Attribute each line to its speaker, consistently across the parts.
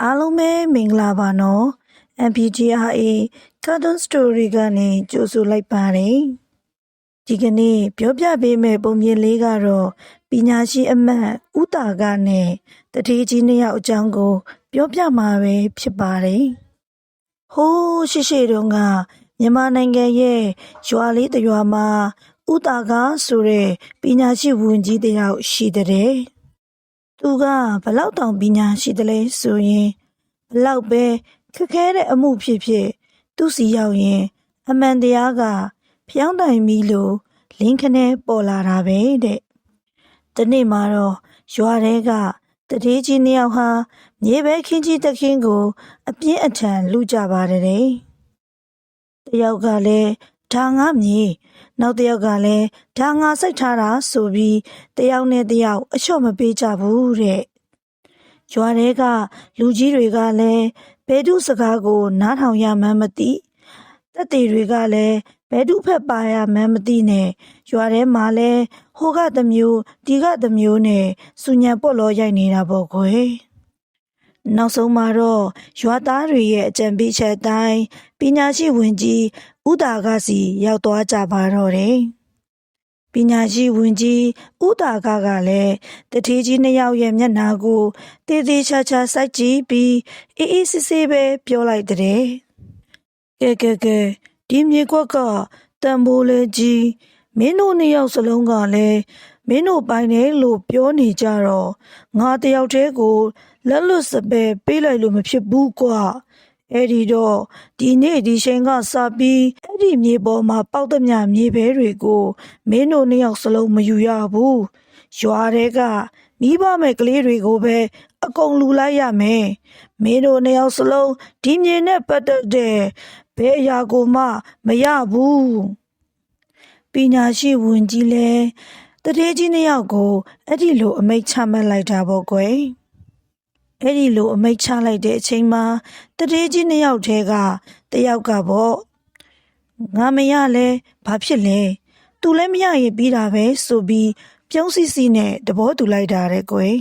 Speaker 1: အားလုံးပဲမင်္ဂလာပါနော် MPGRA Cartoon Story ကနေကြိုဆိုလိုက်ပါတယ်ဒီကနေ့ပြောပြပေးမယ့်ပုံပြင်လေးကတော့ပညာရှိအမတ်ဦးတာကနဲ့တထေးကြီးနှစ်ယောက်အကြောင်းကိုပြောပြမှာပဲဖြစ်ပါတယ်ဟိုးရှိတုန်းကမြန်မာနိုင်ငံရဲ့ရွာလေးတစ်ရွာမှာဦးတာကဆိုတဲ့ပညာရှိဝန်ကြီးတစ်ယောက်ရှိတဲ့သူကဘလောက်တောင်ပညာရှိတယ်လဲဆိုရင်ဘလောက်ပဲခက်ခဲတဲ့အမှုဖြစ်ဖြစ်သူစီရောက်ရင်အမှန်တရားကဖျောင်းတိုင်မီလို့လင်းခနဲပေါ်လာတာပဲတဲ့။ဒီနေ့မှာတော့ရွာထဲကတထေးကြီးနှစ်ယောက်ဟာမြေပဲခင်းကြီးတခင်းကိုအပြင်းအထန်လူကြပါတယ်တဲ့။တယောက်ကလည်းဓာငါမြေနောက်တယောက်ကလည်းဓာငါစိုက်ထားတာဆိုပြီးတယောက်နဲ့တယောက်အလျှော့မပေးကြဘူးတဲ့။ရွာထဲကလူကြီးတွေကလည်းဘဲတုစကားကိုနားထောင်ရမှန်းမသိတက်တေတွေကလည်းဘဲတုဖက်ပါရမှန်းမသိနဲ့ရွာထဲမှာလည်းဟိုကတစ်မျိုးဒီကတစ်မျိုးနဲ့စူညံပွက်လောရိုက်နေတာပေါ့ကွယ်နောက်ဆုံးမှာတော့ရွာသားတွေရဲ့အကြံပေးချက်အတိုင်းပညာရှိဝင်ကြီးဦးတာကစီရောက်သွားကြပါတော့တယ်ပညာရှိဝင်ကြီးဦးတာကလည်းတထေးကြီးနှစ်ယောက်ရဲ့မျက်နှာကိုတေးသေးချာချာစိုက်ကြည့်ပြီးအေးအေးဆေးဆေးပဲပြောလိုက်တဲ့ကဲဒီမြေကွက်ကတန်ဖိုးလေးကြီးမင်းတို့နှစ်ယောက်စလုံးကလည်းမင်းတို့ပိုင်တယ်လို့ပြောနေကြတော့ငါတယောက်တည်းကိုလက်လွတ်စပယ်ပေးလိုက်လို့မဖြစ်ဘူးကွာအဲ့ဒီတော့ဒီနေ့ဒီချိန်ကစပြီးအဲ့ဒီမြေပေါ်မှာပေါက်သမျှမြေပဲတွေကိုမင်းတို့နှစ်ယောက်စလုံးမယူရဘူးရွာထဲကမိဘမဲ့ကလေးတွေကိုပဲအကုန်လူလိုက်ရမယ်မင်းတို့နှစ်ယောက်စလုံးဒီမြေနဲ့ပတ်သက်တဲ့ဘယ်အရာကိုမှမရဘူးပညာရှိဝန်ကြီးလဲတထေးကြီးနှစ်ယောက်ကိုအဲ့ဒီလိုအမိန့်ချမှတ်လိုက်တာပေါ့ကွယ်အဲ့ဒီလိုအမိန့်ချလိုက်တဲ့အချိန်မှာတထေးကြီးနှစ်ယောက်ထဲကတယောက်ကပေါ့ငါမရလဲဘာဖြစ်လဲသူလည်းမရရင်ပြီးတာပဲဆိုပြီးပြုံးစီစီနဲ့တဘောတူလိုက်တာတဲ့ကွယ်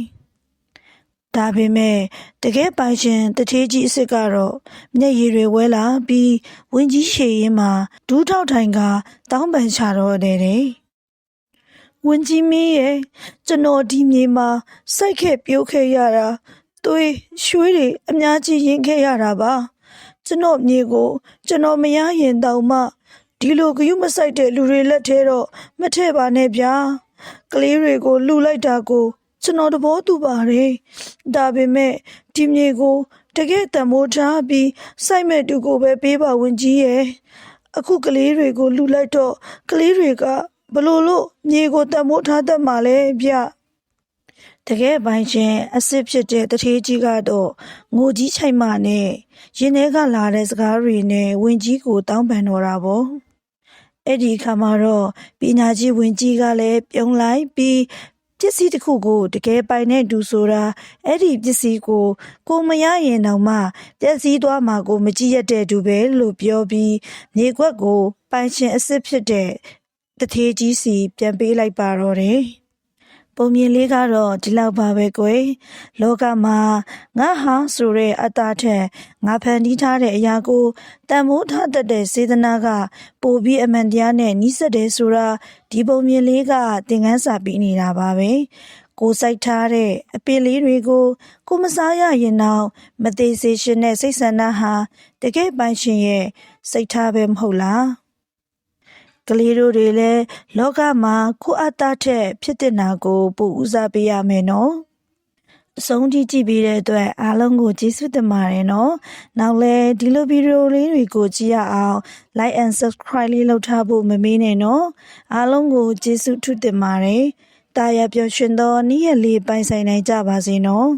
Speaker 1: ဒါပေမဲ့တကယ်ပိုင်ရှင်တထေးကြီးအစ်စ်ကတော့မျက်ရည်တွေဝဲလာပြီးဝင်းကြီးရှည်ရင်မှာဒူးထောက်ထိုင်ကတောင်းပန်ချတော့တဲ့ဝင်းကြီးမင်းရဲ့ကျွန်တော်ဒီမြေမှာစိုက်ခဲ့ပြိုးခဲ့ရတာသွေးရွှေတွေအများကြီးရင်ခဲ့ရတာပါကျွန်တော်မြေကိုကျွန်တော်မရရင်တောင်မှဒီလိုဂရုမစိုက်တဲ့လူတွေလက်ထဲတော့မထည့်ပါနဲ့ဗျာကလေးတွေကိုလှူလိုက်တာကိုကျွန်တော်တဘောတူပါတယ်ဒါပေမဲ့ဒီမြေကိုတကယ်တန်မိုးထားပြီးစိုက်မဲ့သူကိုပဲပေးပါဝင်ကြီးရဲ့အခုကလေးတွေကိုလှူလိုက်တော့ကလေးတွေကဘလို့မြေကိုတန်မိုးထားတတ်မှာလဲဗျတကယ်ပိုင်ရှင်အစ်စ်ဖြစ်တဲ့တထေးကြီးကတော့ငိုကြီးချိုက်မှနဲ့ရင်ထဲကလာတဲ့စကားတွေနဲ့ဝင်ကြီးကိုတောင်းပန်တော့တာပေါ့အဲ့ဒီခါမှာတော့ပညာကြီးဝင်ကြီးကလည်းပြုံးလိုက်ပြီးပစ္စည်းတစ်ခုကိုတကယ်ပိုင်တဲ့သူဆိုတာအဲ့ဒီပစ္စည်းကိုမရရင်တောင်မှပျက်စီးသွားမှာကိုမကြည့်ရတဲ့သူပဲလို့ပြောပြီးမြေကွက်ကိုပိုင်ရှင်အစ်စ်ဖြစ်တဲ့တထေးကြီးစီပြန်ပေးလိုက်ပါတော့တယ်ပုံမြင်လေးကတော့ဒီလောက်ပါပဲကွယ်လောကမှာငါဟာဆိုတဲ့အတ္တထက်ငါဖန်တီးထားတဲ့အရာကိုတန်ဖိုးထားတတ်တဲ့စေတနာကပိုပြီးအမှန်တရားနဲ့နှိစက်တယ်ဆိုတာဒီပုံမြင်လေးကသင်ခန်းစာပေးနေတာပါပဲကိုစိုက်ထားတဲ့အပင်လေးတွေကိုကိုမစားရရင်တော့မသေးစေရှင်တဲ့စိတ်ဆန္ဒဟာတကယ်ပိုင်ရှင်ရဲ့စိတ်ထားပဲမဟုတ်လားကလေးတို့တွေလည်းလောကမှာကိုအတ္တထက်ဖြစ်တဲ့နာကိုပိုဦးစားပေးရမယ်နော်အဆုံးထိကြည့်ပြီးတဲ့အတွက်အားလုံးကိုကျေးဇူးတင်ပါတယ်နော်နောက်လည်းဒီလိုဗီဒီယိုလေးတွေကိုကြည့်ရအောင် like and subscribe လေးလုပ်ထားဖို့မမေ့နဲ့နော်အားလုံးကိုကျေးဇူးထူးတင်ပါတယ်တာယာပျော်ရွှင်သောနေ့ရက်လေးပိုင်ဆိုင်နိုင်ကြပါစေနော်